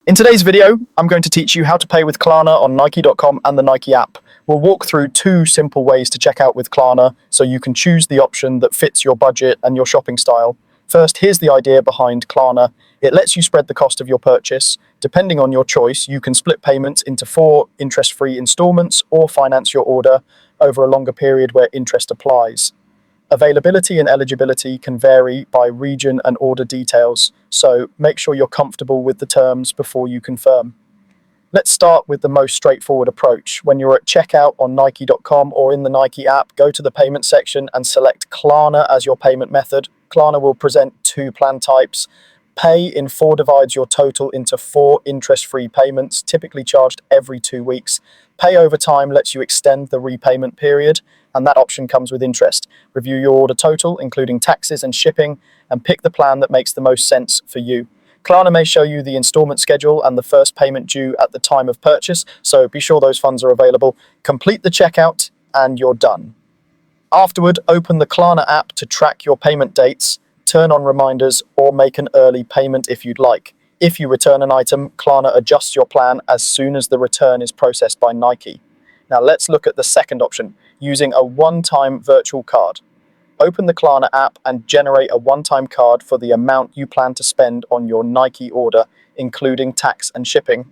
In today's video, I'm going to teach you how to pay with Klarna on Nike.com and the Nike app. We'll walk through 2 simple ways to check out with Klarna so you can choose the option that fits your budget and your shopping style. First, here's the idea behind Klarna. It lets you spread the cost of your purchase. Depending on your choice, you can split payments into 4 interest-free installments or finance your order over a longer period where interest applies. Availability and eligibility can vary by region and order details, so make sure you're comfortable with the terms before you confirm. Let's start with the most straightforward approach. When you're at checkout on Nike.com or in the Nike app, go to the payment section and select Klarna as your payment method. Klarna will present 2 plan types. Pay in 4 divides your total into 4 interest-free payments, typically charged every 2 weeks. Pay over time lets you extend the repayment period, and that option comes with interest. Review your order total, including taxes and shipping, and pick the plan that makes the most sense for you. Klarna may show you the installment schedule and the first payment due at the time of purchase, so be sure those funds are available. Complete the checkout, and you're done. Afterward, open the Klarna app to track your payment dates, turn on reminders, or make an early payment if you'd like. If you return an item, Klarna adjusts your plan as soon as the return is processed by Nike. Now let's look at the second option, using a one-time virtual card. Open the Klarna app and generate a one-time card for the amount you plan to spend on your Nike order, including tax and shipping.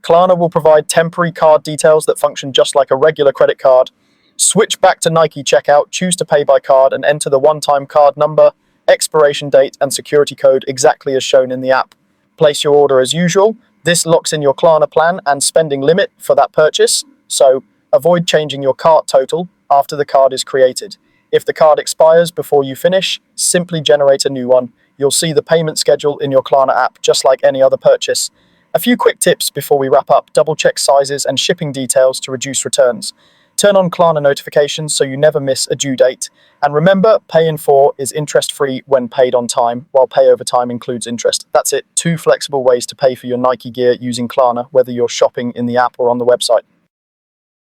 Klarna will provide temporary card details that function just like a regular credit card. Switch back to Nike checkout, choose to pay by card, and enter the one-time card number, expiration date, and security code exactly as shown in the app. Place your order as usual. This locks in your Klarna plan and spending limit for that purchase, so avoid changing your cart total after the card is created. If the card expires before you finish, simply generate a new one. You'll see the payment schedule in your Klarna app just like any other purchase. A few quick tips before we wrap up. Double check sizes and shipping details to reduce returns. Turn on Klarna notifications so you never miss a due date. And remember, pay in 4 is interest-free when paid on time, while pay over time includes interest. That's it. 2 flexible ways to pay for your Nike gear using Klarna, whether you're shopping in the app or on the website.